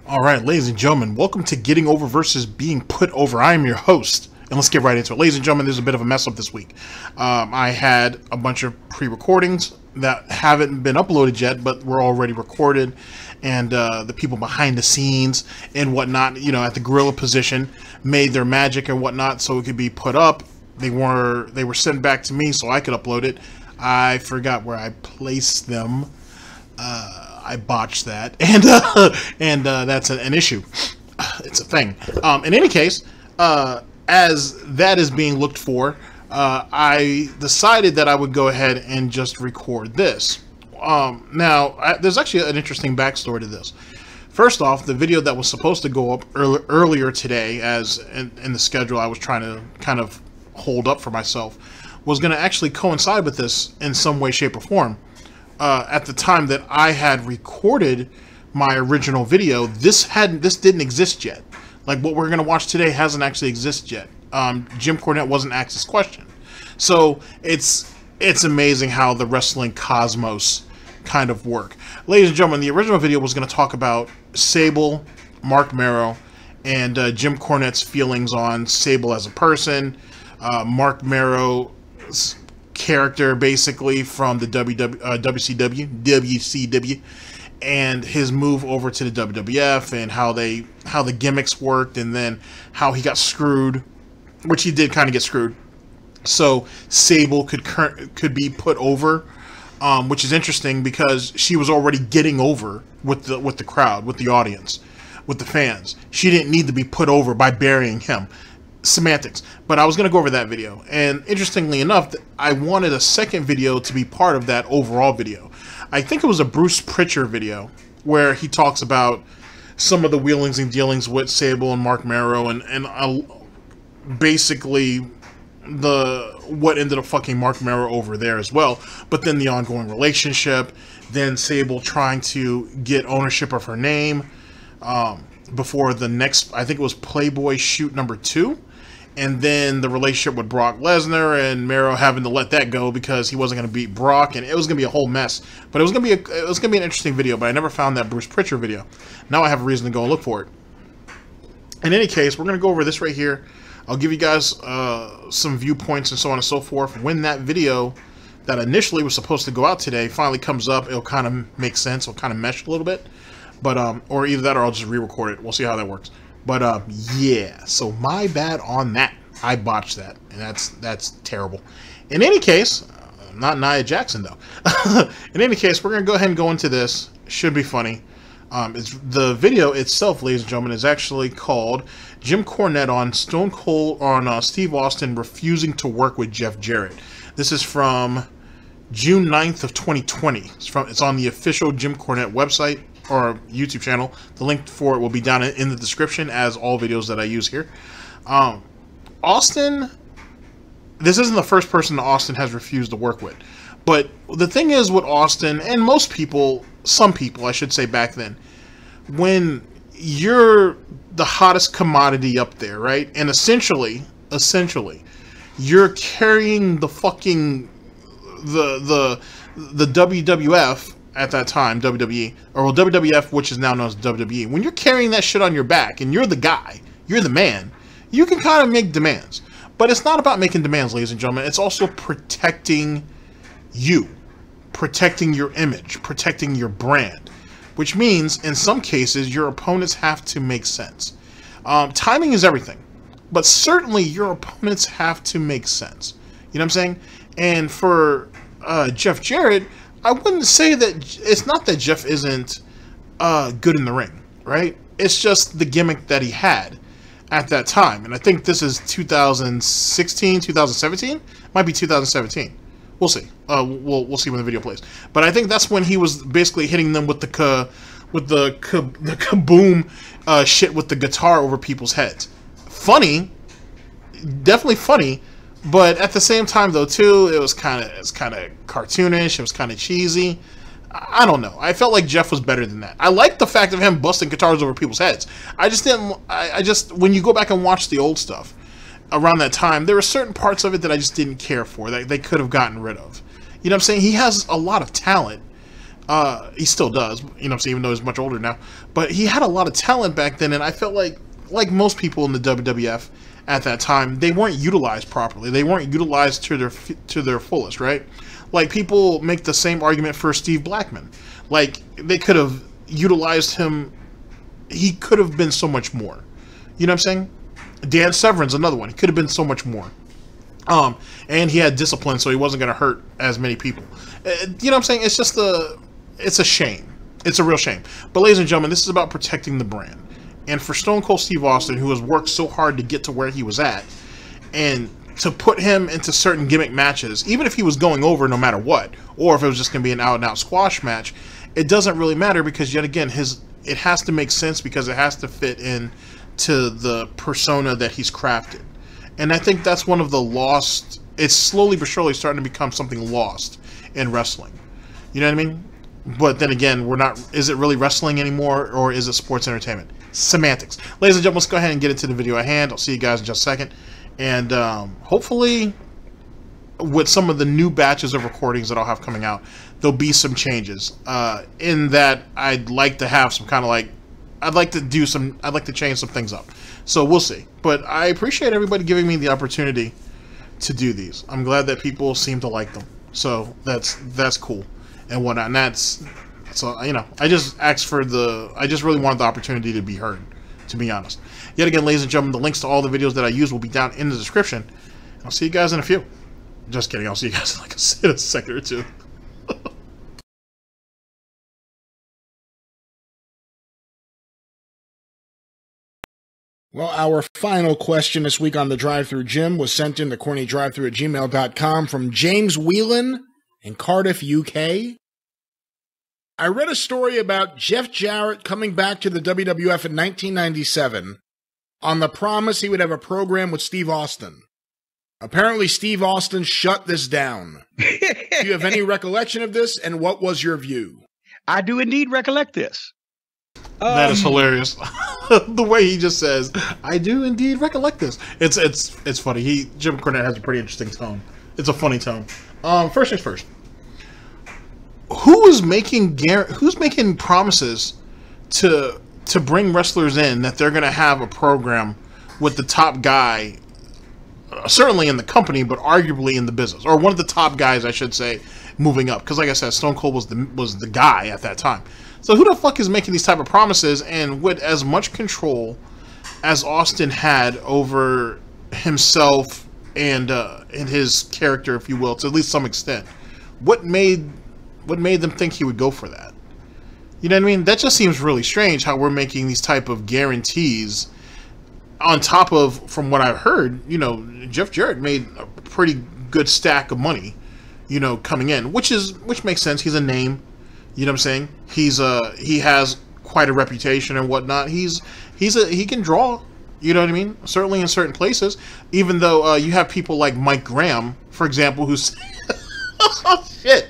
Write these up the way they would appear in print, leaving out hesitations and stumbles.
All right, ladies and gentlemen, welcome to Getting Over versus Being Put Over. I am your host, and let's get right into it. Ladies and gentlemen, there's a bit of a mess up this week. I had a bunch of pre-recordings that haven't been uploaded yet, but were already recorded, and the people behind the scenes and whatnot, you know, at the gorilla position, made their magic and whatnot so it could be put up. They were sent back to me so I could upload it. I forgot where I placed them. I botched that, and that's an issue. It's a thing. In any case, as that is being looked for, I decided that I would go ahead and just record this. There's actually an interesting backstory to this. First off, the video that was supposed to go up earlier today, as in the schedule I was trying to kind of hold up for myself, was going to actually coincide with this in some way, shape, or form. At the time that I had recorded my original video, this didn't exist yet. Like what we're going to watch today hasn't actually existed yet. Jim Cornette wasn't asked this question. So it's amazing how the wrestling cosmos kind of work. Ladies and gentlemen, the original video was going to talk about Sable, Marc Mero, and Jim Cornette's feelings on Sable as a person, Marc Mero's character basically from the WCW, and his move over to the WWF, and how the gimmicks worked, and then how he got screwed, which he did kind of get screwed. So Sable could be put over, which is interesting because she was already getting over with the crowd, with the audience, with the fans. She didn't need to be put over by burying him. Semantics. But I was going to go over that video, and interestingly enough, I wanted a second video to be part of that overall video. I think it was a Bruce Pritchard video where he talks about some of the wheelings and dealings with Sable and Marc Mero, and basically what ended up fucking Marc Mero over there as well, but then the ongoing relationship, then Sable trying to get ownership of her name before the next, I think it was Playboy shoot number 2. And then the relationship with Brock Lesnar and Mero having to let that go because he wasn't going to beat Brock, and it was going to be a whole mess. But it was going to be an interesting video. But I never found that Bruce Pritchard video. Now I have a reason to go and look for it. In any case, we're going to go over this right here. I'll give you guys some viewpoints and so on and so forth. When that video that initially was supposed to go out today finally comes up, it'll kind of make sense. It'll kind of mesh a little bit. But or either that or I'll just re-record it. We'll see how that works. But yeah, so my bad on that. I botched that, and that's terrible. In any case, not Nia Jackson though. In any case, we're gonna go ahead and go into this. Should be funny. The video itself, ladies and gentlemen, is actually called Jim Cornette on Stone Cold on Steve Austin refusing to work with Jeff Jarrett. This is from June 9th of 2020. It's on the official Jim Cornette website or YouTube channel. The link for it will be down in the description, as all videos that I use here. Austin, this isn't the first person that Austin has refused to work with. But the thing is with Austin, and most people, some people I should say back then, when you're the hottest commodity up there, right? And essentially, you're carrying the fucking the WWF at that time, WWE, or well, WWF, which is now known as WWE. When you're carrying that shit on your back and you're the guy, you're the man, you can kind of make demands. But it's not about making demands, ladies and gentlemen. It's also protecting you, protecting your image, protecting your brand, which means in some cases your opponents have to make sense. Timing is everything, but certainly your opponents have to make sense. You know what I'm saying? And for Jeff Jarrett, I wouldn't say that it's not that Jeff isn't good in the ring, right? It's just the gimmick that he had at that time. And I think this is 2016, 2017? Might be 2017. We'll see. We'll see when the video plays. But I think that's when he was basically hitting them with the kaboom shit with the guitar over people's heads. Funny, definitely funny. But at the same time, though, too, it was kind of cartoonish. It was kind of cheesy. I don't know. I felt like Jeff was better than that. I liked the fact of him busting guitars over people's heads. I just didn't. I just, when you go back and watch the old stuff around that time, there were certain parts of it that I just didn't care for, that they could have gotten rid of. You know what I'm saying? He has a lot of talent. He still does, you know, even though he's much older now. But he had a lot of talent back then, and I felt like most people in the WWF at that time, they weren't utilized properly. They weren't utilized to their fullest, right? Like, people make the same argument for Steve Blackman. Like, they could have utilized him. He could have been so much more. You know what I'm saying? Dan Severn's another one. He could have been so much more. And he had discipline, so he wasn't going to hurt as many people. You know what I'm saying? It's just it's a shame. It's a real shame. But ladies and gentlemen, this is about protecting the brand. And for Stone Cold Steve Austin, who has worked so hard to get to where he was at, and to put him into certain gimmick matches, even if he was going over no matter what, or if it was just going to be an out-and-out squash match, it doesn't really matter, because yet again, it has to make sense, because it has to fit in to the persona that he's crafted. And I think that's one of the lost, it's slowly but surely starting to become something lost in wrestling. You know what I mean? But then again, is it really wrestling anymore, or is it sports entertainment? Semantics. Ladies and gentlemen, let's go ahead and get into the video at hand. I'll see you guys in just a second. And hopefully, with some of the new batches of recordings that I'll have coming out, there'll be some changes. In that, I'd like to have some kind of like, I'd like to change some things up. So we'll see. But I appreciate everybody giving me the opportunity to do these. I'm glad that people seem to like them. So that's cool and whatnot. And so, you know, I just really wanted the opportunity to be heard, to be honest. Yet again, ladies and gentlemen, the links to all the videos that I use will be down in the description. I'll see you guys in a few. Just kidding. I'll see you guys in like a second or two. Well, our final question this week on the Drive-Thru Gym was sent in to cornydrivethrue@gmail.com from James Whelan in Cardiff, UK. I read a story about Jeff Jarrett coming back to the WWF in 1997 on the promise he would have a program with Steve Austin. Apparently, Steve Austin shut this down. Do you have any recollection of this, and what was your view? I do indeed recollect this. That is hilarious. The way he just says, "I do indeed recollect this." It's funny. Jim Cornette has a pretty interesting tone. It's a funny tone. First things first. Who's making promises to bring wrestlers in that they're going to have a program with the top guy, certainly in the company, but arguably in the business, or one of the top guys, I should say, moving up? Because like I said, Stone Cold was the guy at that time. So who the fuck is making these type of promises, and with as much control as Austin had over himself and his character, if you will, to at least some extent? What made them think he would go for that? You know what I mean? That just seems really strange, how we're making these type of guarantees on top of, from what I've heard, you know, Jeff Jarrett made a pretty good stack of money, you know, coming in, which makes sense. He's a name. You know what I'm saying? He has quite a reputation and whatnot. He can draw. You know what I mean? Certainly in certain places. Even though you have people like Mike Graham, for example, who's oh shit,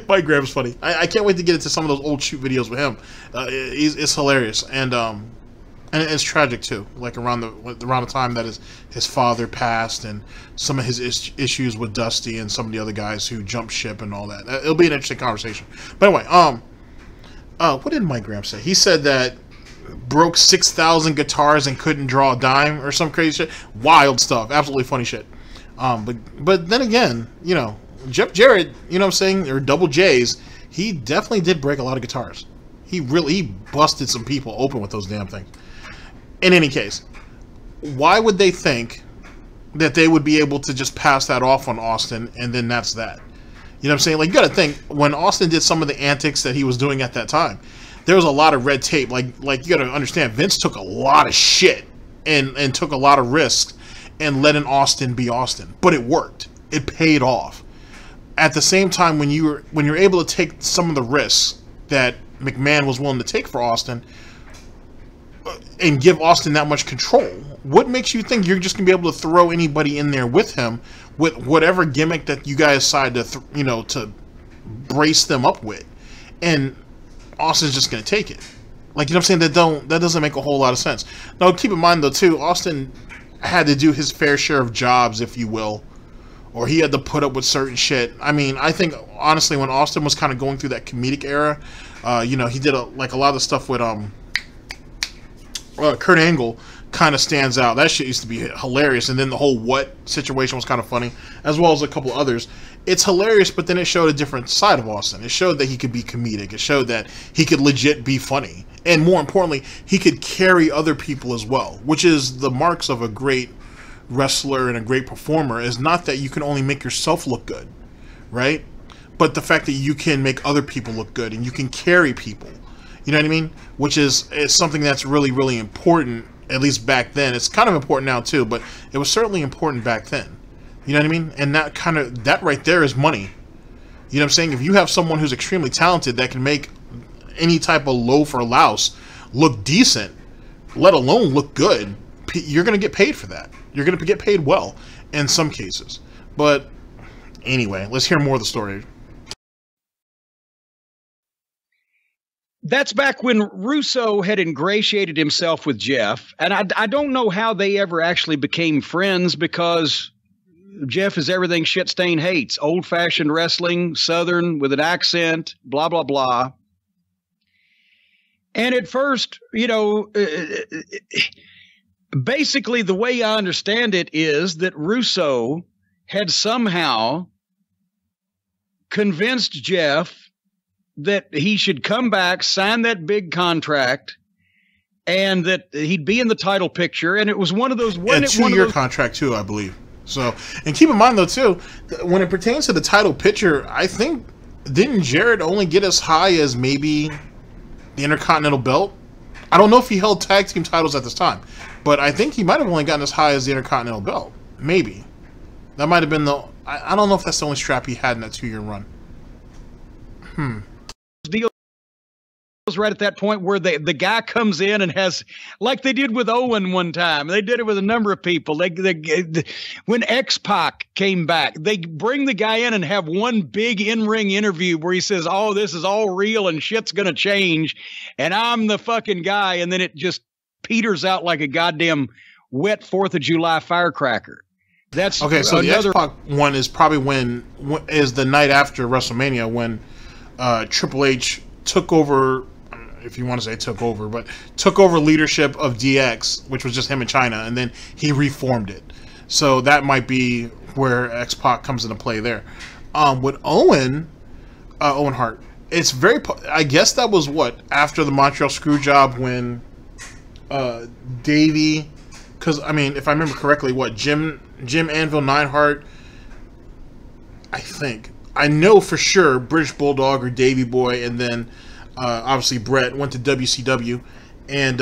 Mike Graham's funny. I can't wait to get into some of those old shoot videos with him. It's hilarious, and it's tragic too. Like around the time that his father passed, and some of his issues with Dusty and some of the other guys who jumped ship and all that. It'll be an interesting conversation. But anyway, what did Mike Graham say? He said that broke 6,000 guitars and couldn't draw a dime or some crazy shit. Wild stuff. Absolutely funny shit. But then again, you know, Jeff Jarrett, you know what I'm saying, or Double J's, he definitely did break a lot of guitars. He busted some people open with those damn things. In any case, why would they think that they would be able to just pass that off on Austin, and then that's that? You know what I'm saying? Like, you got to think, when Austin did some of the antics that he was doing at that time, there was a lot of red tape. Like you got to understand, Vince took a lot of shit and took a lot of risks and letting Austin be Austin, but it worked. It paid off. At the same time, when you're able to take some of the risks that McMahon was willing to take for Austin, and give Austin that much control, what makes you think you're just gonna be able to throw anybody in there with him, with whatever gimmick that you guys decide to to brace them up with, and Austin's just gonna take it? Like, you know what I'm saying? That doesn't make a whole lot of sense. Now, keep in mind though too, Austin had to do his fair share of jobs, if you will, or he had to put up with certain shit. I mean, I think honestly, when Austin was kind of going through that comedic era, you know, he did a lot of the stuff with Kurt Angle kind of stands out. That shit used to be hilarious, and then the whole what situation was kind of funny, as well as a couple others. It's hilarious, but then it showed a different side of Austin. It showed that he could be comedic. It showed that he could legit be funny, and more importantly, he could carry other people as well, which is the marks of a great wrestler and a great performer. Is not that you can only make yourself look good, right? But the fact that you can make other people look good and you can carry people. You know what I mean? Which is something that's really, really important, at least back then. It's kind of important now too, but it was certainly important back then. You know what I mean? And that right there is money. You know what I'm saying? If you have someone who's extremely talented that can make any type of loaf or louse look decent, let alone look good, you're going to get paid for that. You're going to get paid well in some cases. But anyway, let's hear more of the story. That's back when Russo had ingratiated himself with Jeff. And I don't know how they ever actually became friends, because Jeff is everything Shitstain hates. Old-fashioned wrestling, Southern, with an accent, blah, blah, blah. And at first, you know, basically the way I understand it is that Russo had somehow convinced Jeff that he should come back, sign that big contract, and that he'd be in the title picture. And it was one of those... A 2-year contract, too, I believe. So, and keep in mind, though, too, when it pertains to the title picture, I think, didn't Jarrett only get as high as maybe the Intercontinental belt? I don't know if he held tag team titles at this time, but I think he might have only gotten as high as the Intercontinental belt. Maybe. That might have been the... I don't know if that's the only strap he had in that 2-year run. Deal right at that point where the guy comes in and has, like they did with Owen one time. They did it with a number of people. When X-Pac came back, they bring the guy in and have one big in-ring interview where he says, oh, this is all real and shit's going to change, and I'm the fucking guy, and then it just peters out like a goddamn wet 4th of July firecracker. That's okay, so the X-Pac one is probably is the night after WrestleMania when Triple H took over, if you want to say took over, but took over leadership of DX, which was just him in China, and then he reformed it. So that might be where X-Pac comes into play there. With Owen Hart, it's very, I guess that was what, after the Montreal Screwjob when Davey, because, I mean, if I remember correctly, what, Jim Anvil Neidhart, I think, I know for sure British Bulldog or Davey Boy, and then obviously Brett went to WCW, and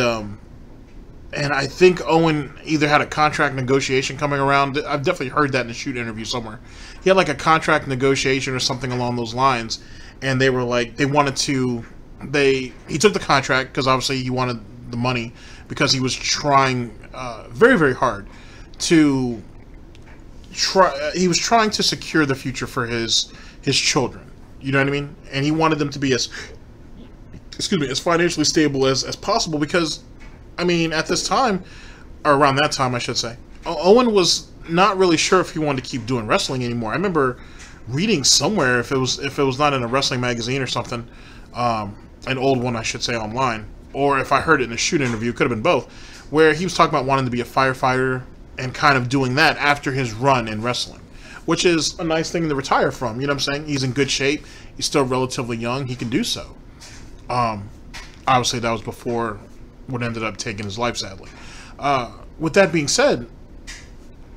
I think Owen either had a contract negotiation coming around. I've definitely heard that in a shoot interview somewhere. He had like a contract negotiation or something along those lines, and they were like, he took the contract because obviously he wanted the money, because he was trying very, very hard to he was trying to secure the future for his children. You know what I mean? And he wanted them to be as financially stable as possible, because, I mean, at this time, or around that time, I should say, Owen was not really sure if he wanted to keep doing wrestling anymore. I remember reading somewhere, if it was not in a wrestling magazine or something, an old one, I should say, online, or if I heard it in a shoot interview, it could have been both, where he was talking about wanting to be a firefighter and kind of doing that after his run in wrestling, which is a nice thing to retire from. You know what I'm saying? He's in good shape. He's still relatively young. He can do so. Obviously, that was before what ended up taking his life, sadly. With that being said,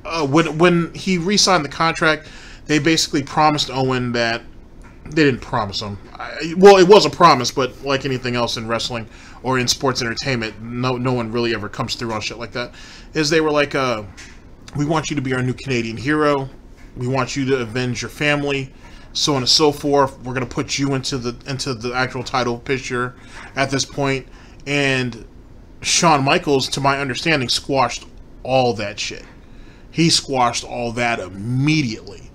when he re-signed the contract, they basically promised Owen that... They didn't promise him. Well, it was a promise, but like anything else in wrestling or in sports entertainment, no one really ever comes through on shit like that. Is they were like, we want you to be our new Canadian hero. We want you to avenge your family, so on and so forth. We're going to put you into the actual title picture at this point. And Shawn Michaels, to my understanding, squashed all that shit. He squashed all that immediately.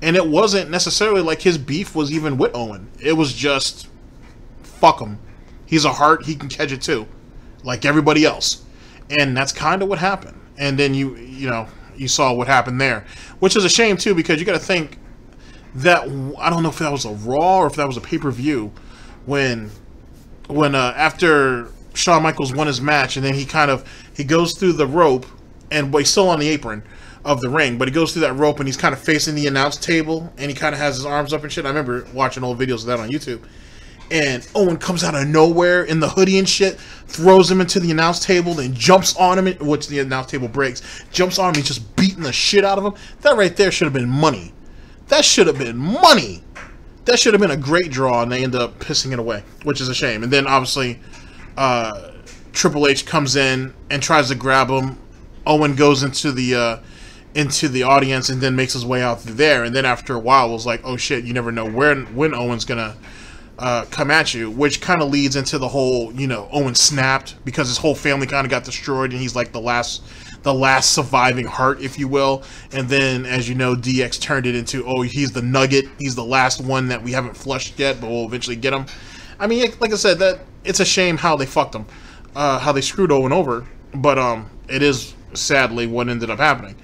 And it wasn't necessarily like his beef was even with Owen. It was just, fuck him. He's a Hart, he can catch it too, like everybody else. And that's kind of what happened. And then you you saw what happened there, which is a shame too, because you got to think that, I don't know if that was a Raw or if that was a pay-per-view, when after Shawn Michaels won his match, and then he goes through the rope, and he's still on the apron of the ring, but he goes through that rope and he's kind of facing the announce table, and he kind of has his arms up and shit. I remember watching old videos of that on YouTube. And Owen comes out of nowhere in the hoodie and shit, throws him into the announce table, then jumps on him, which the announce table breaks, jumps on him, he's just beating the shit out of him. That right there should have been money. That should have been money. That should have been a great draw, and they end up pissing it away, which is a shame. And then obviously Triple H comes in and tries to grab him. Owen goes into the audience and then makes his way out through there. And then after a while, it was like, oh shit, you never know when Owen's gonna come at you, which kind of leads into the whole, Owen snapped because his whole family kind of got destroyed, and he's like the last surviving heart, if you will. And then, as you know, DX turned it into, oh, he's the nugget, he's the last one that we haven't flushed yet, but we'll eventually get him. I mean, like I said, that it's a shame how they fucked him, how they screwed Owen over, but it is sadly what ended up happening.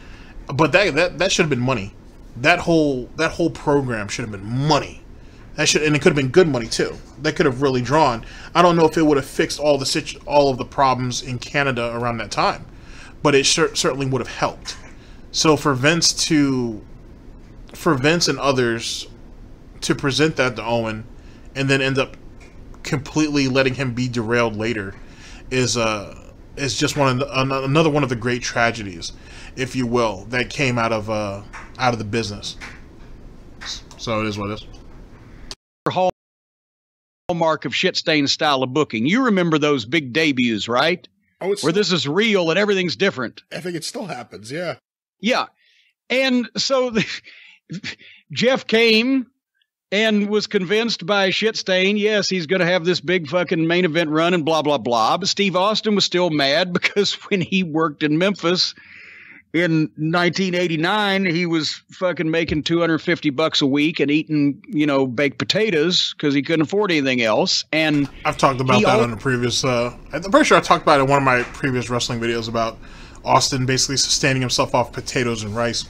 But that should have been money. That whole program should have been money. And it could have been good money too. That could have really drawn. I don't know if it would have fixed all of the problems in Canada around that time, but it certainly would have helped. So for Vince and others to present that to Owen, and then end up completely letting him be derailed later, is just another one of the great tragedies, if you will, that came out of the business. So it is what it is. Hallmark of shit-stained style of booking. You remember those big debuts, right? Oh, where this is real and everything's different. I think it still happens, yeah. Yeah. And so Jeff came and was convinced by Shitstain, yes, he's going to have this big fucking main event run and blah, blah, blah. But Steve Austin was still mad because when he worked in Memphis in 1989, he was fucking making $250 a week and eating, baked potatoes because he couldn't afford anything else. And I've talked about that on a previous, I'm pretty sure I talked about it in one of my previous wrestling videos about Austin basically sustaining himself off potatoes and rice.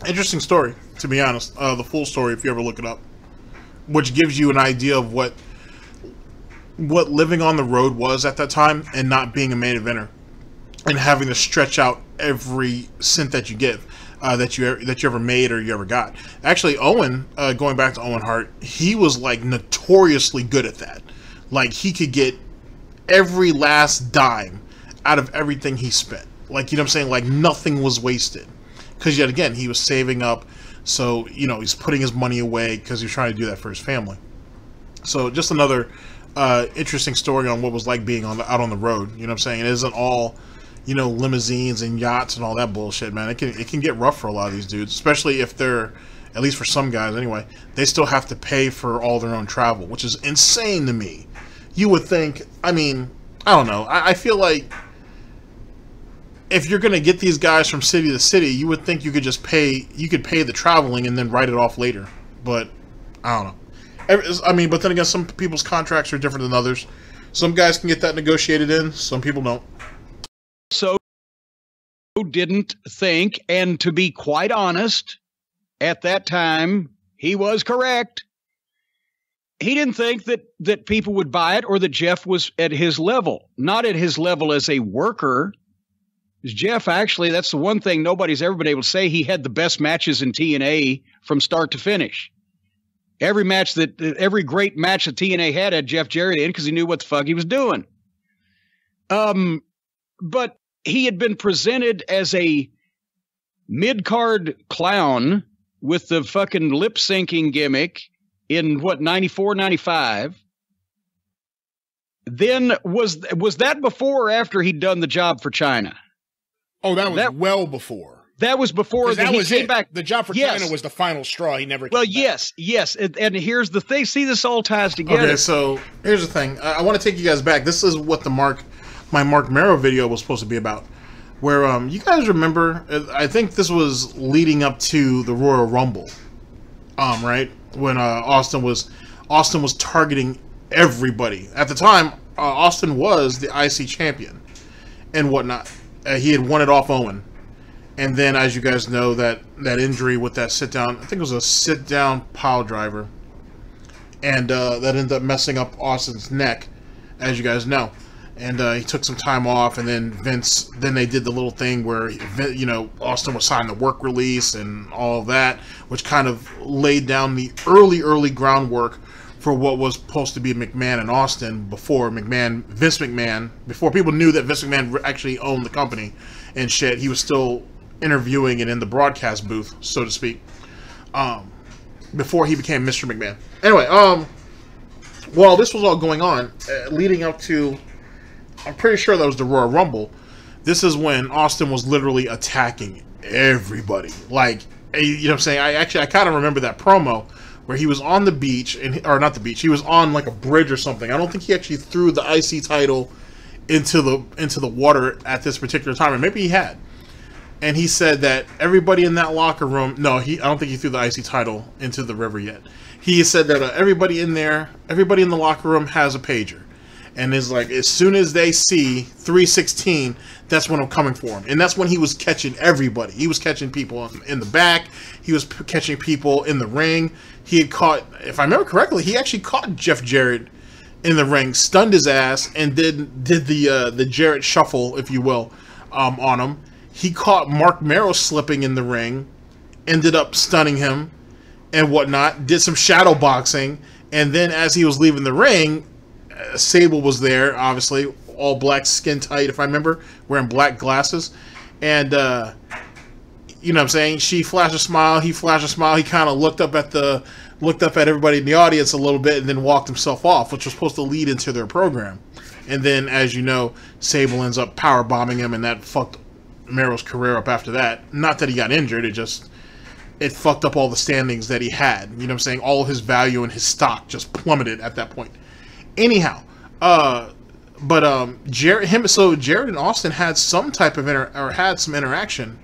Interesting story, to be honest. The full story, if you ever look it up, which gives you an idea of what living on the road was at that time, and not being a main eventer, and having to stretch out every cent that you get, that you ever made or you ever got. Actually, Owen, going back to Owen Hart, he was like notoriously good at that. Like, he could get every last dime out of everything he spent. Like, you know what I'm saying? Like, nothing was wasted. Because yet again, he was saving up. So, he's putting his money away because he's trying to do that for his family. So, just another interesting story on what it was like being out on the road. You know what I'm saying? It isn't all, limousines and yachts and all that bullshit, man. It can get rough for a lot of these dudes, especially if they're, at least for some guys anyway, they still have to pay for all their own travel, which is insane to me. You would think, I mean, I don't know. I feel like if you're going to get these guys from city to city, you would think you could just pay the traveling and then write it off later. But I don't know. I mean, but then again, some people's contracts are different than others. Some guys can get that negotiated in, some people don't. So didn't think, and to be quite honest, at that time, he was correct. He didn't think that people would buy it, or that Jeff was at his level. Not at his level as a worker. Jeff, actually, that's the one thing nobody's ever been able to say. He had the best matches in TNA from start to finish. Every great match that TNA had Jeff Jarrett in because he knew what the fuck he was doing. But he had been presented as a mid-card clown with the fucking lip-syncing gimmick in, 94, 95. Then was that before or after he'd done the job for China? Oh, that was well before. That was before that he came back. The job for China was the final straw. He never came Well, back. yes. And here's the thing. See, this all ties together. Okay, so here's the thing. I want to take you guys back. This is what my Mark Marrow video was supposed to be about. Where, you guys remember, I think this was leading up to the Royal Rumble. Right? When Austin was targeting everybody. At the time, Austin was the IC champion and whatnot. He had won it off Owen. And then, as you guys know, that injury with that sit-down, I think it was a sit-down pile driver. And that ended up messing up Austin's neck, as you guys know. And he took some time off, and then then they did the little thing where, you know, Austin was signed the work release and all of that, which kind of laid down the early groundwork for what was supposed to be McMahon and Austin before Vince McMahon, before people knew that Vince McMahon actually owned the company and shit. He was still interviewing and in the broadcast booth, so to speak, before he became Mr. McMahon. Anyway, while this was all going on, leading up to, I'm pretty sure that was the Royal Rumble, this is when Austin was literally attacking everybody. Like, you know what I'm saying? I kind of remember that promo where he was on the beach, or not the beach, he was on like a bridge or something. I don't think he actually threw the IC title into the water at this particular time, or maybe he had. And he said that everybody in that locker room, no, I don't think he threw the IC title into the river yet. He said that everybody in the locker room has a pager. And is like, as soon as they see 316, that's when I'm coming for him. And that's when he was catching everybody. He was catching people in the back. He was catching people in the ring. He had caught, if I remember correctly, he actually caught Jeff Jarrett in the ring, stunned his ass, and did the Jarrett shuffle, if you will, on him. He caught Mark Merrow slipping in the ring, ended up stunning him and whatnot, did some shadow boxing, and then as he was leaving the ring, Sable was there, obviously, all black, skin tight, if I remember, wearing black glasses, and you know what I'm saying, she flashed a smile, he flashed a smile, he kind of looked up at everybody in the audience a little bit and then walked himself off, which was supposed to lead into their program. And then, as you know, Sable ends up power bombing him, and that fucked Merrow's career up after that. Not that he got injured, it fucked up all the standings that he had. You know what I'm saying? All his value and his stock just plummeted at that point. Anyhow, Jarrett and Austin had some type of some interaction.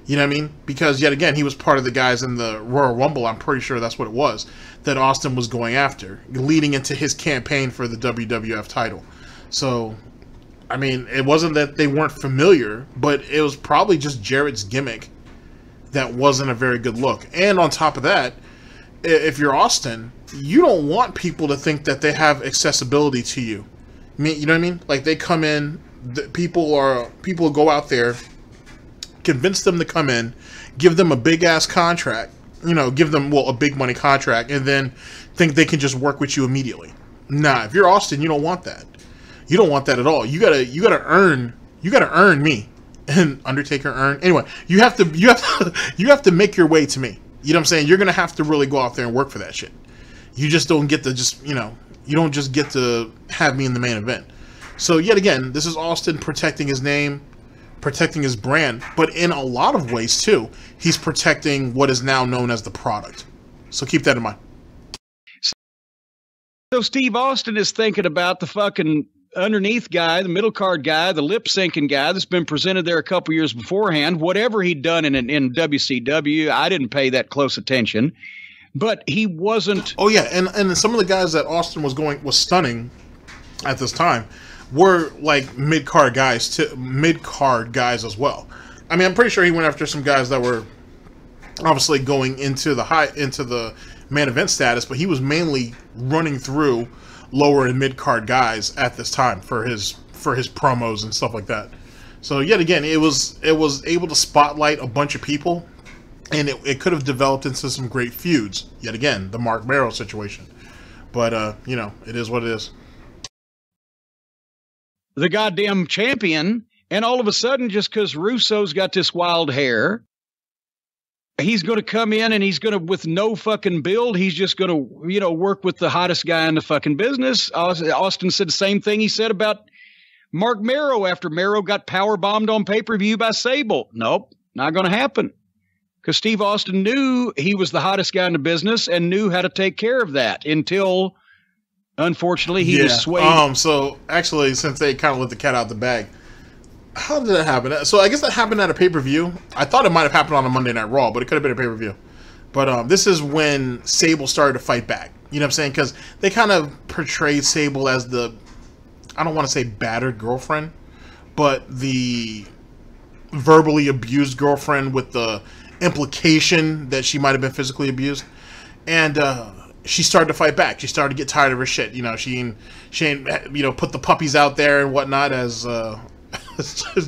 You know what I mean? Because yet again, he was part of the guys in the Royal Rumble. I'm pretty sure that's what it was that Austin was going after, leading into his campaign for the WWF title. So, I mean, it wasn't that they weren't familiar, but it was probably just Jarrett's gimmick that wasn't a very good look. And on top of that, if you're Austin, you don't want people to think that they have accessibility to you. I mean, you know what I mean? Like, they come in, people go out there, convince them to come in, give them a big ass contract, you know, give them, well, a big money contract, and then think they can just work with you immediately. Nah, if you're Austin, you don't want that. You don't want that at all. You gotta earn me. And Undertaker earned. Anyway, you have to make your way to me. You know what I'm saying? You're gonna have to really go out there and work for that shit. You just don't get to you don't just get to have me in the main event. So yet again, this is Austin protecting his name, protecting his brand, but in a lot of ways too, he's protecting what is now known as the product. So keep that in mind. So Steve Austin is thinking about the fucking underneath guy, the middle card guy, the lip syncing guy that's been presented there a couple years beforehand. Whatever he'd done in WCW, I didn't pay that close attention, but he wasn't. Oh yeah, and some of the guys that Austin was stunning at this time were like mid card guys as well. I mean, I'm pretty sure he went after some guys that were obviously going into the main event status, but he was mainly running through lower and mid card guys at this time for his promos and stuff like that. So yet again, it was able to spotlight a bunch of people, and it could have developed into some great feuds. Yet again, the Mark Merrow situation. But you know, it is what it is. The goddamn champion, and all of a sudden, just because Russo's got this wild hair, he's going to come in and he's going to, with no fucking build, he's just going to, you know, work with the hottest guy in the fucking business. Austin said the same thing he said about Mark Merrow after Merrow got power bombed on pay-per-view by Sable. Nope, not going to happen. Because Steve Austin knew he was the hottest guy in the business and knew how to take care of that until, unfortunately, he was swayed. So actually, since they kind of let the cat out the bag, how did that happen? So I guess that happened at a pay-per-view. I thought it might have happened on a Monday Night Raw, but it could have been a pay-per-view. But this is when Sable started to fight back. You know what I'm saying? Because they kind of portrayed Sable as the, I don't want to say battered girlfriend, but the verbally abused girlfriend with the implication that she might have been physically abused. And she started to fight back. She started to get tired of her shit. You know, she ain't, you know, put the puppies out there and whatnot, as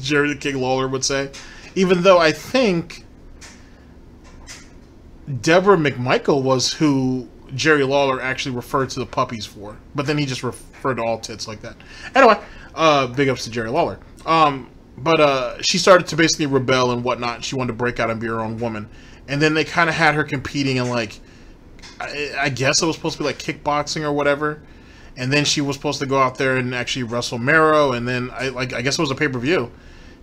Jerry the King Lawler would say. Even though I think Deborah McMichael was who Jerry Lawler actually referred to the puppies for. But then he just referred to all tits like that. Anyway, big ups to Jerry Lawler. But she started to basically rebel and whatnot. She wanted to break out and be her own woman. And then they kind of had her competing in, like, I guess it was supposed to be like kickboxing or whatever. And then she was supposed to go out there and actually wrestle Mero. And then I guess it was a pay-per-view.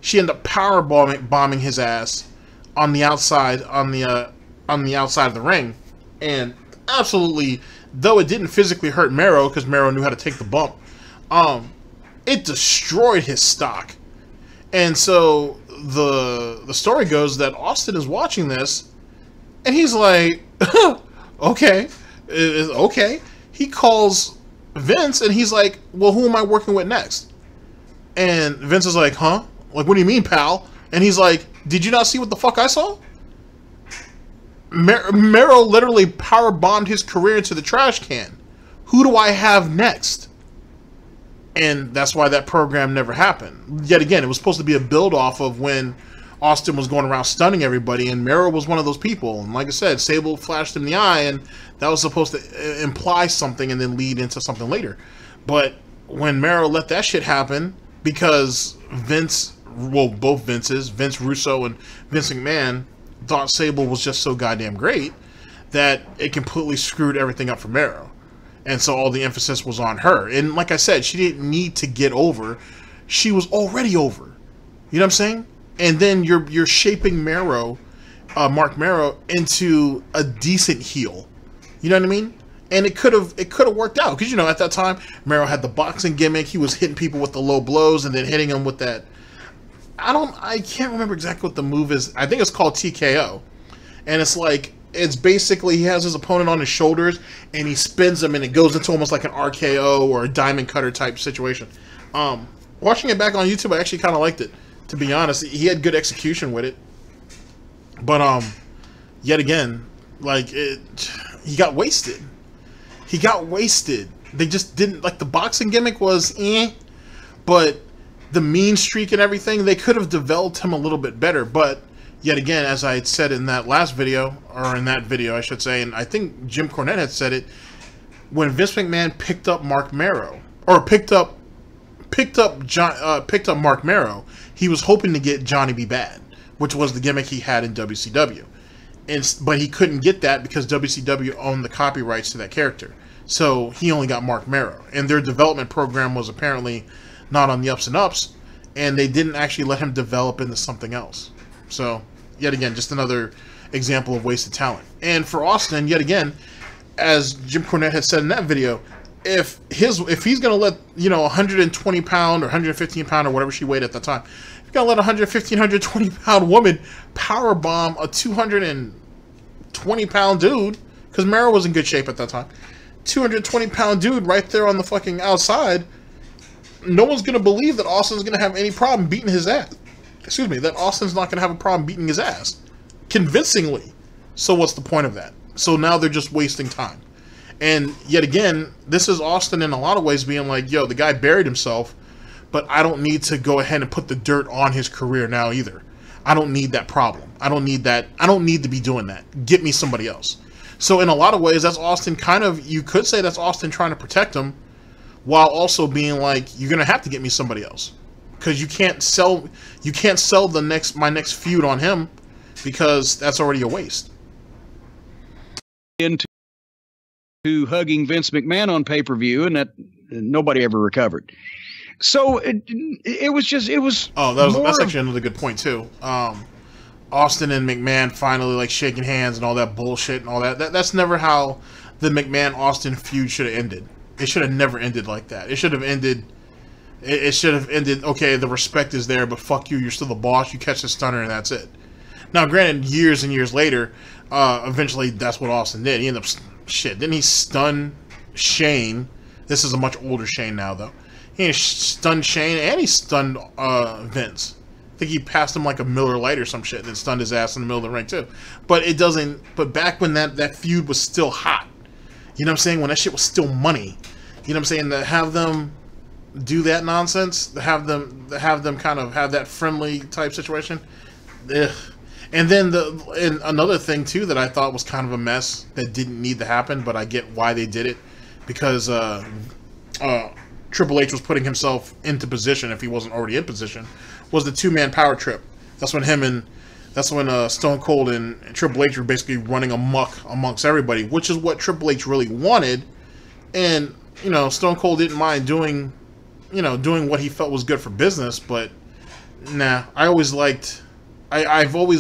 She ended up power bombing his ass on the outside on the outside of the ring. And absolutely, though it didn't physically hurt Mero because Mero knew how to take the bump, it destroyed his stock. And so the story goes that Austin is watching this, and he's like, okay. He calls Vince, and he's like, well, who am I working with next? And Vince is like, huh? Like, what do you mean, pal? And he's like, did you not see what the fuck I saw? Mero literally power bombed his career into the trash can. Who do I have next? And that's why that program never happened. Yet again, it was supposed to be a build-off of when Austin was going around stunning everybody, and Mero was one of those people. And like I said, Sable flashed him in the eye, and that was supposed to imply something and then lead into something later. But when Mero let that shit happen, because Vince, well, both Vinces, Vince Russo and Vince McMahon, thought Sable was just so goddamn great that it completely screwed everything up for Mero. And so all the emphasis was on her. And like I said, she didn't need to get over. She was already over. You know what I'm saying? And then you're shaping Mero, Mark Mero, into a decent heel. You know what I mean? And it could have worked out, because, you know, at that time Mero had the boxing gimmick. He was hitting people with the low blows and then hitting them with that. I can't remember exactly what the move is. I think it's called TKO. And it's like, it's basically, he has his opponent on his shoulders and he spins him, and it goes into almost like an RKO or a diamond cutter type situation. Watching it back on YouTube, I actually kind of liked it, to be honest. He had good execution with it. But yet again, like, he got wasted. He got wasted. They just didn't, like, the boxing gimmick was but the mean streak and everything, they could have developed him a little bit better. But yet again, as I had said in that last video, or in that video I should say, and I think Jim Cornette had said it, when Vince McMahon picked up Mark Mero, or picked up Mark Mero, he was hoping to get Johnny B. Bad, which was the gimmick he had in WCW. But he couldn't get that because WCW owned the copyrights to that character. So he only got Mark Mero. And their development program was apparently not on the ups and ups, and they didn't actually let him develop into something else. So, yet again, just another example of wasted talent. And for Austin, yet again, as Jim Cornette had said in that video, if he's going to let, you know, 120 pound or 115 pound or whatever she weighed at the time, if you're going to let a 115, 120 pound woman power bomb a 220 pound dude, because Mero was in good shape at that time, 220 pound dude right there on the fucking outside, no one's going to believe that Austin's going to have any problem beating his ass. Excuse me, that Austin's not going to have a problem beating his ass convincingly. So what's the point of that? So now they're just wasting time. And yet again, this is Austin in a lot of ways being like, yo, the guy buried himself, but I don't need to go ahead and put the dirt on his career now either. I don't need that problem. I don't need that. I don't need to be doing that. Get me somebody else. So in a lot of ways, that's Austin kind of, you could say that's Austin trying to protect him, while also being like, you're going to have to get me somebody else. Because you can't sell my next feud on him, because that's already a waste. Into hugging Vince McMahon on pay-per-view, and that nobody ever recovered. So it was. Oh, that's actually another good point too. Austin and McMahon finally like shaking hands and all that bullshit and all that. That's never how the McMahon-Austin feud should have ended. It should have never ended like that. It should have ended. It should have ended. Okay, the respect is there, but fuck you. You're still the boss. You catch the stunner, and that's it. Now, granted, years and years later, eventually that's what Austin did. He ended up didn't he stun Shane? This is a much older Shane now, though. He stunned Shane and he stunned Vince. I think he passed him like a Miller Lite or some shit, and it stunned his ass in the middle of the ring too. But it doesn't. But back when that feud was still hot, you know what I'm saying? When that shit was still money, you know what I'm saying? To have them do that nonsense, to have them kind of have that friendly type situation. Ugh. And then another thing too that I thought was kind of a mess that didn't need to happen, but I get why they did it, because Triple H was putting himself into position if he wasn't already in position, was the 2-man power trip. That's when Stone Cold and Triple H were basically running amok amongst everybody, which is what Triple H really wanted. And you know, Stone Cold didn't mind doing what he felt was good for business, but nah, I've always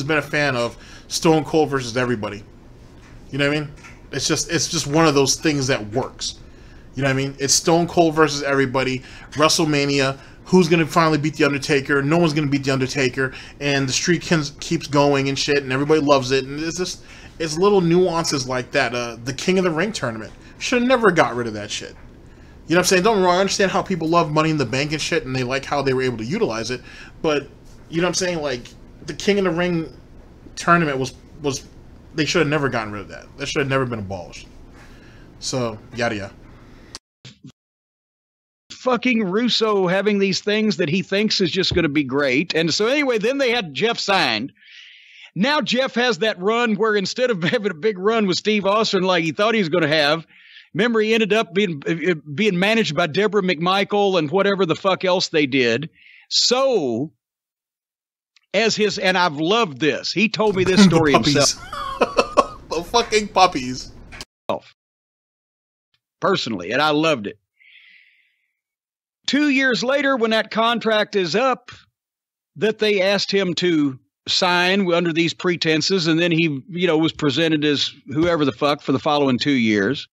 been a fan of Stone Cold versus everybody. You know what I mean? It's just one of those things that works. You know what I mean? It's Stone Cold versus everybody. WrestleMania, who's going to finally beat The Undertaker? No one's going to beat The Undertaker. And the streak keeps going and shit, and everybody loves it. And it's little nuances like that. The King of the Ring tournament. Should have never got rid of that shit. You know what I'm saying? Don't get me wrong, I understand how people love Money in the Bank and shit, and they like how they were able to utilize it. But, you know what I'm saying? Like, the King of the Ring tournament was they should have never gotten rid of that. That should have never been abolished. So, yada yada. Fucking Russo having these things that he thinks is just going to be great. And so anyway, then they had Jeff signed. Now Jeff has that run where instead of having a big run with Steve Austin like he thought he was going to have, remember he ended up being managed by Deborah McMichael and whatever the fuck else they did. So and I've loved this. He told me this story himself. The fucking puppies. Personally, and I loved it. 2 years later, when that contract is up, that they asked him to sign under these pretenses, and then he, was presented as whoever the fuck for the following 2 years.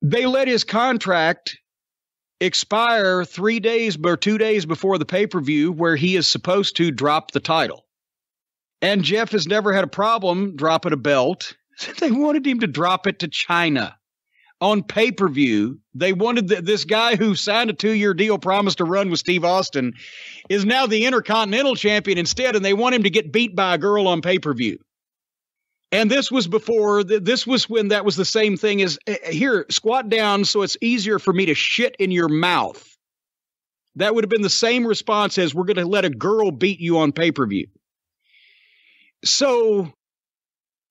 They let his contract expire 3 days or 2 days before the pay-per-view, where he is supposed to drop the title. And Jeff has never had a problem dropping a belt. They wanted him to drop it to China. On pay-per-view, they wanted this guy who signed a 2-year deal, promised to run with Steve Austin, is now the Intercontinental Champion instead, and they want him to get beat by a girl on pay-per-view. And this was when that was the same thing as, here, squat down so it's easier for me to shit in your mouth. That would have been the same response as, we're going to let a girl beat you on pay-per-view. So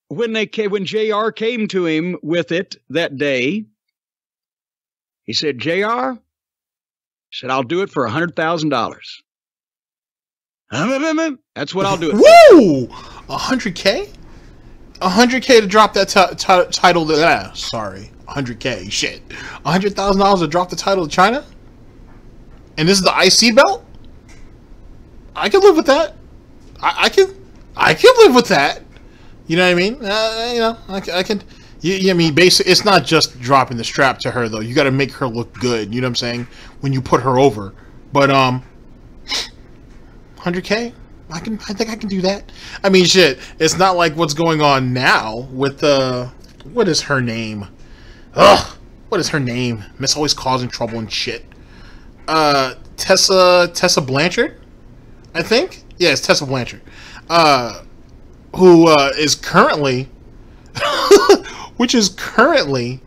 when JR came to him with it that day, he said, JR, said, I'll do it for $100,000. That's what I'll do it. Woo! $100K? $100K to drop that title. Sorry, $100K. Shit, $100,000 to drop the title to China. And this is the IC belt. I can live with that. I can live with that. You know what I mean? I can. I mean, basically, it's not just dropping the strap to her though. You got to make her look good. You know what I'm saying? When you put her over, but $100K. I think I can do that. I mean, shit. It's not like what's going on now with what is her name? Ugh. What is her name? Miss always causing trouble and shit. Tessa Blanchard, I think. Yeah, it's Tessa Blanchard. Who is currently, which is currently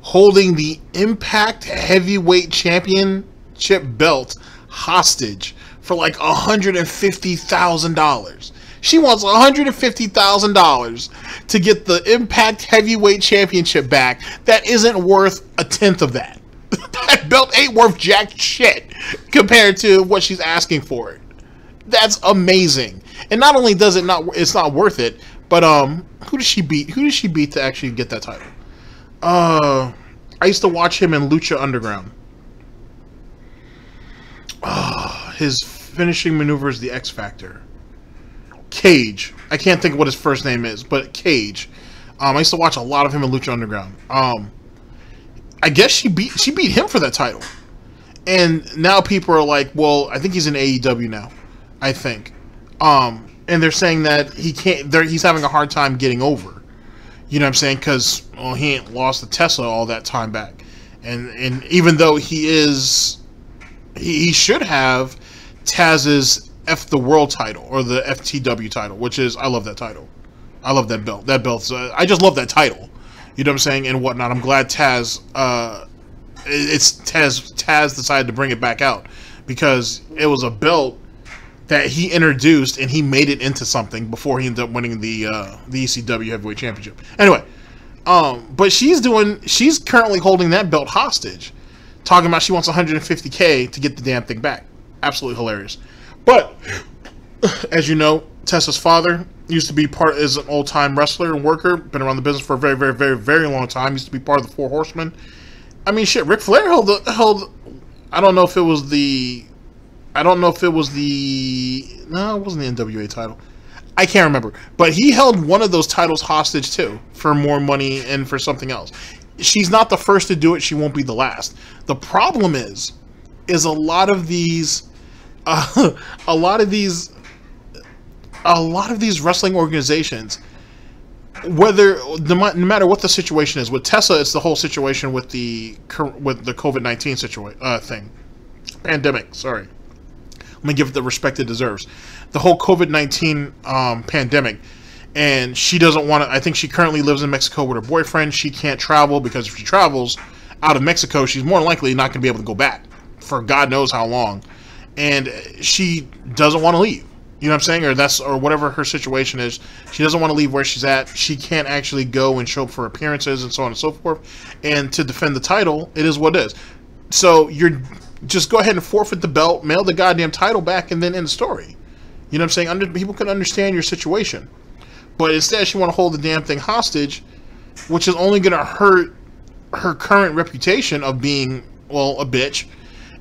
holding the Impact Heavyweight Championship belt hostage for like $150,000. She wants $150,000 to get the Impact Heavyweight Championship back. That isn't worth a tenth of that. That belt ain't worth jack shit compared to what she's asking for it. That's amazing. And not only does it's not worth it, but who does she beat? Who does she beat to actually get that title? I used to watch him in Lucha Underground. His finishing maneuver is the X Factor. Cage. I can't think of what his first name is, but Cage. I used to watch a lot of him in Lucha Underground. I guess she beat him for that title. And now people are like, well, I think he's in AEW now. I think. And they're saying that he's having a hard time getting over. You know what I'm saying? Because he ain't lost to Tessa all that time back. And even though he should have Taz's F the world title, or the FTW title, which is, I love that title. I love that belt. That belt's, I just love that title. You know what I'm saying? And whatnot. I'm glad Taz decided to bring it back out, because it was a belt that he introduced and he made it into something before he ended up winning the ECW Heavyweight Championship. Anyway, but she's currently holding that belt hostage, talking about she wants $150K to get the damn thing back. Absolutely hilarious. But as you know, Tessa's father used to be is an old-time wrestler and worker, been around the business for a very, very, very, very long time. Used to be part of the Four Horsemen. I mean, shit, Ric Flair held. I don't know if it was the. No, it wasn't the NWA title. I can't remember. But he held one of those titles hostage, too, for more money and for something else. She's not the first to do it. She won't be the last. The problem is a lot of these wrestling organizations, no matter what the situation is. With Tessa, it's the whole situation with the COVID-19 thing. Pandemic, sorry. Let me give it the respect it deserves. The whole COVID-19 pandemic, and she doesn't want to. I think she currently lives in Mexico with her boyfriend. She can't travel, because if she travels out of Mexico, she's more likely not going to be able to go back for God knows how long. And she doesn't want to leave. You know what I'm saying? Or whatever her situation is. She doesn't want to leave where she's at. She can't actually go and show up for appearances and so on and so forth. And to defend the title, it is what it is. So you're just go ahead and forfeit the belt, mail the goddamn title back, and then end the story. You know what I'm saying? People can understand your situation. But instead, she want to hold the damn thing hostage, which is only going to hurt her current reputation of being, well, a bitch,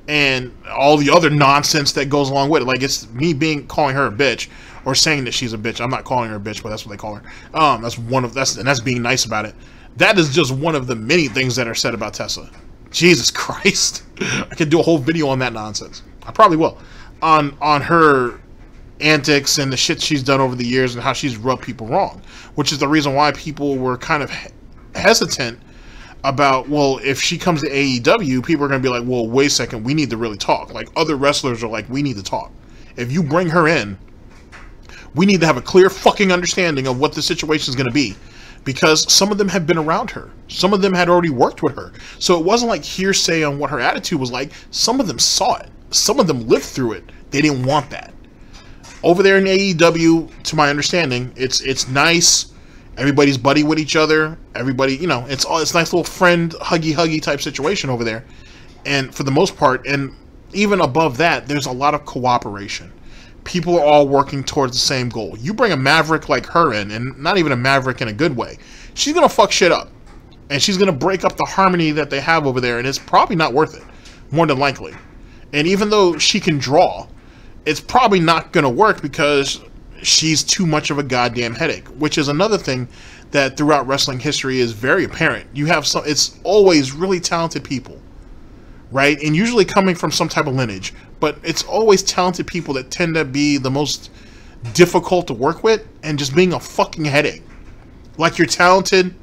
and all the other nonsense that goes along with it. Like, it's me calling her a bitch, or saying that she's a bitch. I'm not calling her a bitch, but that's what they call her. That's being nice about it. That is just one of the many things that are said about Tessa. Jesus Christ. I could do a whole video on that nonsense. I probably will. On her antics and the shit she's done over the years and how she's rubbed people wrong. Which is the reason why people were kind of hesitant about, well, if she comes to AEW, people are going to be like, well, wait a second, we need to really talk. Like, other wrestlers are like, we need to talk. If you bring her in, we need to have a clear fucking understanding of what the situation is going to be. Because some of them have been around her. Some of them had already worked with her. So it wasn't like hearsay on what her attitude was like. Some of them saw it. Some of them lived through it. They didn't want that. Over there in AEW, to my understanding, it's nice. Everybody's buddy with each other. Everybody, you know, it's nice little friend, huggy type situation over there. And for the most part, and even above that, there's a lot of cooperation. People are all working towards the same goal. You bring a maverick like her in, and not even a maverick in a good way, she's going to fuck shit up. And she's going to break up the harmony that they have over there, and it's probably not worth it, more than likely. And even though she can draw, it's probably not going to work because she's too much of a goddamn headache, which is another thing that throughout wrestling history is very apparent. You have it's always really talented people, right? And usually coming from some type of lineage. But it's always talented people that tend to be the most difficult to work with and just being a fucking headache. Like, you're talented.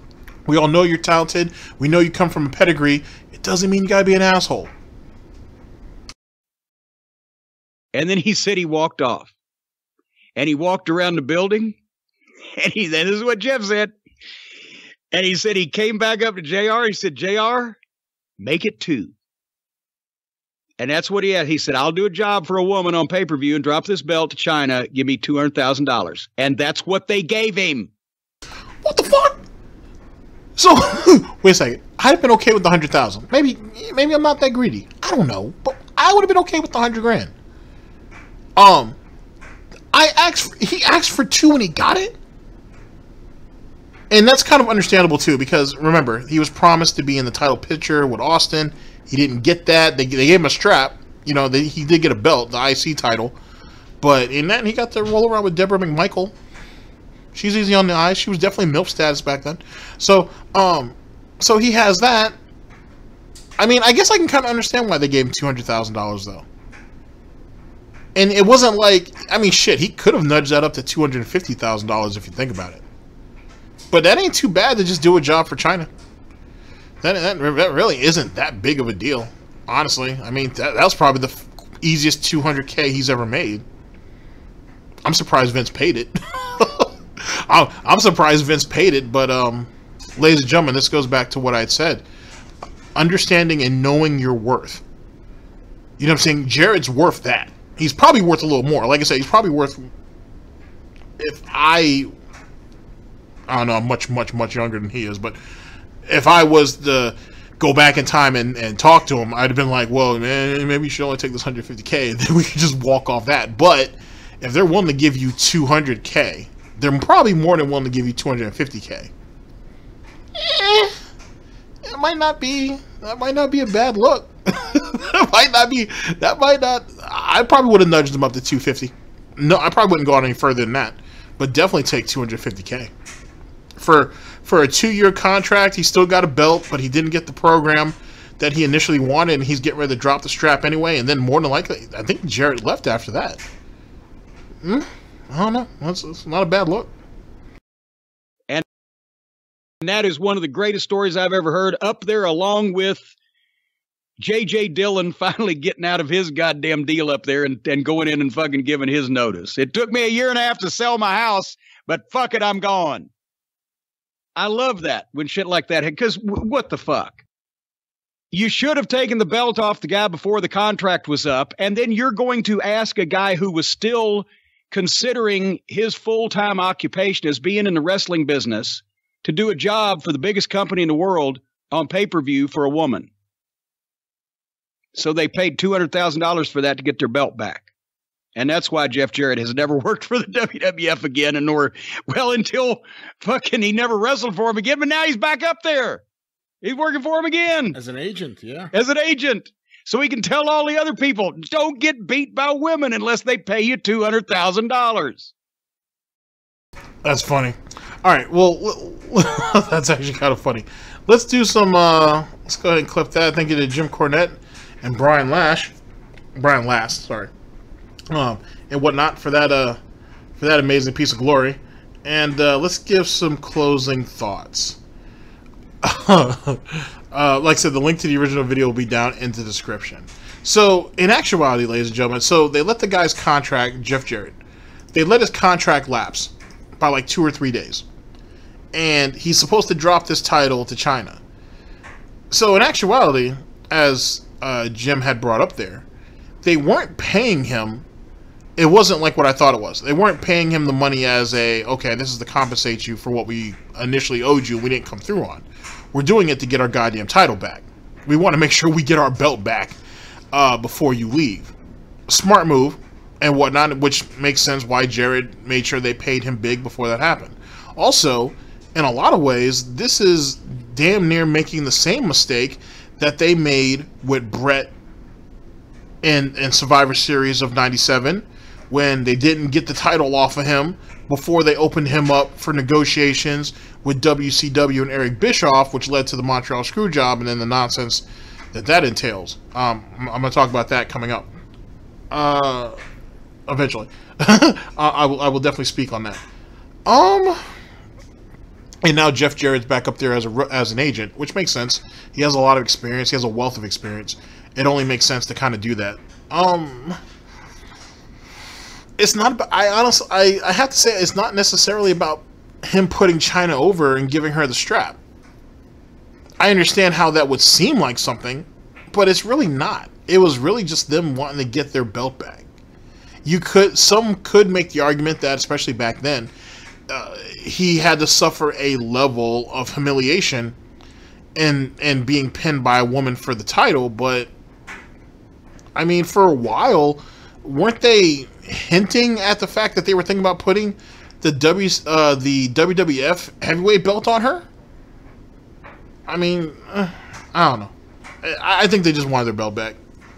We all know you're talented. We know you come from a pedigree. It doesn't mean you gotta be an asshole. And then he said he walked off. And he walked around the building. And this is what Jeff said. And he said he came back up to JR. He said, JR, make it 2. And that's what he had. He said, I'll do a job for a woman on pay-per-view and drop this belt to China. Give me $200,000. And that's what they gave him. What the fuck? So, wait a second. I'd have been okay with the $100,000. Maybe I'm not that greedy. I don't know. But I would have been okay with the $100,000. He asked for 2 and he got it? And that's kind of understandable too, because remember, he was promised to be in the title picture with Austin. He didn't get that. They gave him a strap. You know, he did get a belt, the IC title. But in that, he got to roll around with Deborah McMichael. She's easy on the eyes. She was definitely MILF status back then. So he has that. I mean, I guess I can kind of understand why they gave him $200,000 though. And it wasn't like, I mean, shit, he could have nudged that up to $250,000 if you think about it. But that ain't too bad to just do a job for China. That really isn't that big of a deal, honestly. I mean, that was probably the easiest $200K he's ever made. I'm surprised Vince paid it. I'm surprised Vince paid it, but ladies and gentlemen, this goes back to what I had said. Understanding and knowing your worth. You know what I'm saying? Jarrett's worth that. He's probably worth a little more. Like I said, he's probably worth, if I don't know, I'm much younger than he is, but if I was to go back in time and talk to him, I'd have been like, well, man, maybe you should only take this $150K, and then we could just walk off that. But if they're willing to give you $200K, they're probably more than willing to give you $250K. It might not be. That might not be a bad look. That might not. I probably would have nudged him up to 250. No, I probably wouldn't go out any further than that. But definitely take 250K for a 2-year contract. He still got a belt, but he didn't get the program that he initially wanted, and he's getting ready to drop the strap anyway. And then more than likely, I think Jarrett left after that. I don't know. It's not a bad look. And that is one of the greatest stories I've ever heard, up there along with J.J. Dillon finally getting out of his goddamn deal up there and going in and fucking giving his notice. It took me 1.5 years to sell my house, but fuck it, I'm gone. I love that when shit like that, because what the fuck? You should have taken the belt off the guy before the contract was up, and then you're going to ask a guy who was still considering his full-time occupation as being in the wrestling business to do a job for the biggest company in the world on pay-per-view for a woman. So they paid $200,000 for that to get their belt back. And that's why Jeff Jarrett has never worked for the WWF again, and until fucking he never wrestled for him again, but now he's back up there. He's working for him again. As an agent, yeah. As an agent. So he can tell all the other people, don't get beat by women unless they pay you $200,000. That's funny. All right, well, that's actually kind of funny. Let's do some, let's go ahead and clip that. Thank you to Jim Cornette and Brian Last, sorry. And whatnot for that amazing piece of glory. And let's give some closing thoughts. Like I said, the link to the original video will be down in the description. So, in actuality, ladies and gentlemen, so they let the guy's contract, Jeff Jarrett, they let his contract lapse by like 2 or 3 days. And he's supposed to drop this title to China. So, in actuality, as Jim had brought up there, they weren't paying him. It wasn't like what I thought it was. They weren't paying him the money as okay, this is to compensate you for what we initially owed you, we didn't come through on. We're doing it to get our goddamn title back. We want to make sure we get our belt back before you leave. Smart move and whatnot, which makes sense why Jarrett made sure they paid him big before that happened. Also, in a lot of ways, this is damn near making the same mistake that they made with Brett in Survivor Series of 97, when they didn't get the title off of him before they opened him up for negotiations with WCW and Eric Bischoff, which led to the Montreal Screwjob and then the nonsense that entails. I'm going to talk about that coming up. Eventually. I will definitely speak on that. And now Jeff Jarrett's back up there as an agent, which makes sense. He has a lot of experience. He has a wealth of experience. It only makes sense to kind of do that. It's not about, I have to say, it's not necessarily about him putting China over and giving her the strap. I understand how that would seem like something, but it's really not. It was really just them wanting to get their belt back. Some could make the argument that, especially back then, he had to suffer a level of humiliation and being pinned by a woman for the title, but I mean, for a while, weren't they hinting at the fact that they were thinking about putting the WWF heavyweight belt on her? I mean, I don't know. I think they just wanted their belt back,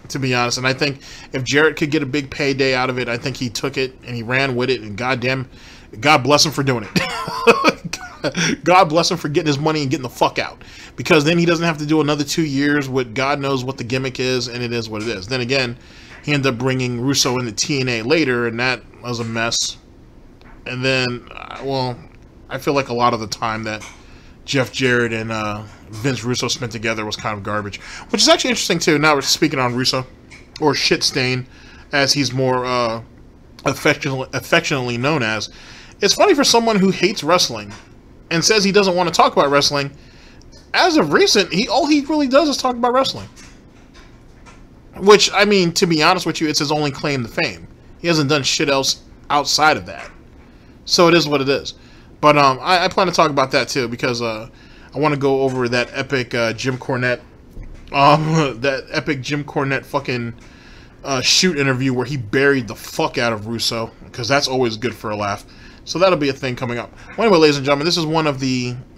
to be honest. And I think if Jarrett could get a big payday out of it, I think he took it and he ran with it. And God bless him for doing it. God bless him for getting his money and getting the fuck out. Because then he doesn't have to do another 2 years with God knows what the gimmick is, and it is what it is. Then again, he ended up bringing Russo into TNA later, and that was a mess. And then, well, I feel like a lot of the time that Jeff Jarrett and Vince Russo spent together was kind of garbage. Which is actually interesting, too. Now we're speaking on Russo, or Shit Stain, as he's more affectionately known as. It's funny for someone who hates wrestling and says he doesn't want to talk about wrestling. As of recent, all he really does is talk about wrestling. Which, I mean, to be honest with you, it's his only claim to fame. He hasn't done shit else outside of that. So it is what it is. But I plan to talk about that too, because I want to go over that epic Jim Cornette, fucking shoot interview where he buried the fuck out of Russo, because that's always good for a laugh. So that'll be a thing coming up. Well, anyway, ladies and gentlemen, this is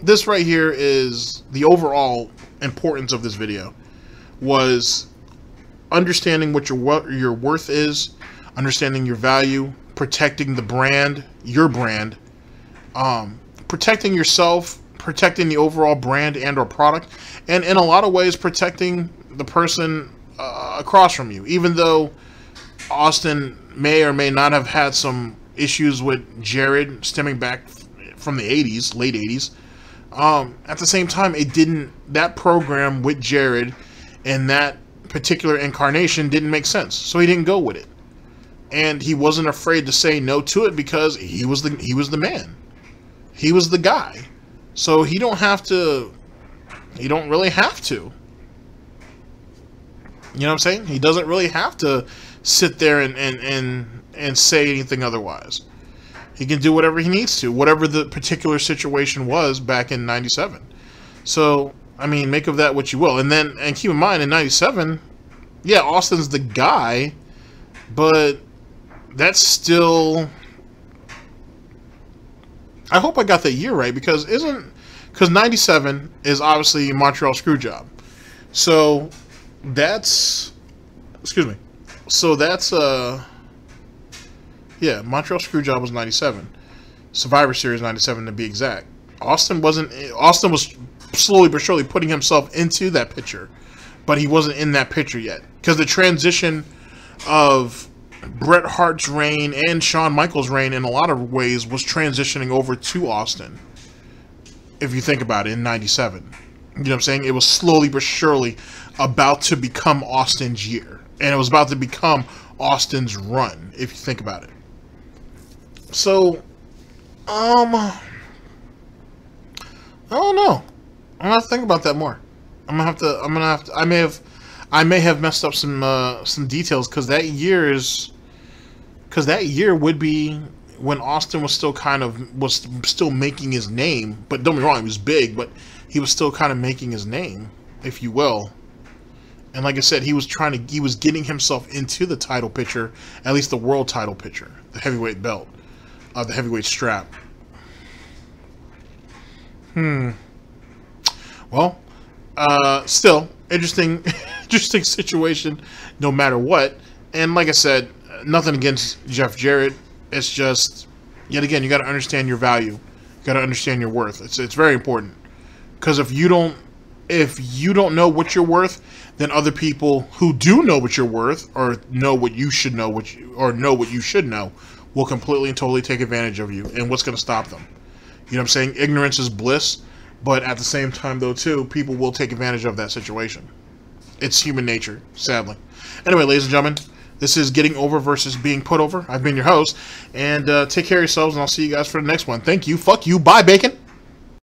this right here is the overall importance of this video, was understanding what your worth is, understanding your value, protecting the brand, your brand, protecting yourself, protecting the overall brand and or product, and in a lot of ways protecting the person across from you. Even though Austin may or may not have had some issues with Jarrett stemming back from the 80s, late 80s, at the same time, that program with Jarrett and that particular incarnation didn't make sense, so he didn't go with it. And he wasn't afraid to say no to it, because he was the man. He was the guy. So he don't really have to. You know what I'm saying? He doesn't really have to sit there and say anything otherwise. He can do whatever he needs to, whatever the particular situation was back in 97. So, I mean, make of that what you will. And keep in mind, in 97, yeah, Austin's the guy, but that's still... I hope I got that year right, because 97 is obviously Montreal Screwjob. So that's... Excuse me. So that's, yeah, Montreal Screwjob was 97. Survivor Series 97 to be exact. Austin was slowly but surely putting himself into that picture, but he wasn't in that picture yet, because the transition of Bret Hart's reign and Shawn Michaels' reign in a lot of ways was transitioning over to Austin. If you think about it, in 97. You know what I'm saying? It was slowly but surely about to become Austin's year. And it was about to become Austin's run, if you think about it. So, I don't know. I'm gonna have to think about that more. I may have messed up some details, because that year would be when Austin was still making his name. But don't be wrong, he was big, but he was still kind of making his name, if you will. And like I said, he was getting himself into the title picture, at least the world title picture, the heavyweight belt, the heavyweight strap. Well, still interesting situation, no matter what. And like I said, nothing against Jeff Jarrett. It's just, yet again, you got to understand your value. You got to understand your worth. It's very important, because if you don't know what you're worth, then other people who do know what you're worth, or know what you should know, or know what you should know, will completely and totally take advantage of you. And what's going to stop them? You know what I'm saying? Ignorance is bliss, but at the same time, though, too, people will take advantage of that situation. It's human nature, sadly. Anyway, ladies and gentlemen, this is Getting Over versus Being Put Over. I've been your host, and take care of yourselves, and I'll see you guys for the next one. Thank you. Fuck you. Bye, bacon.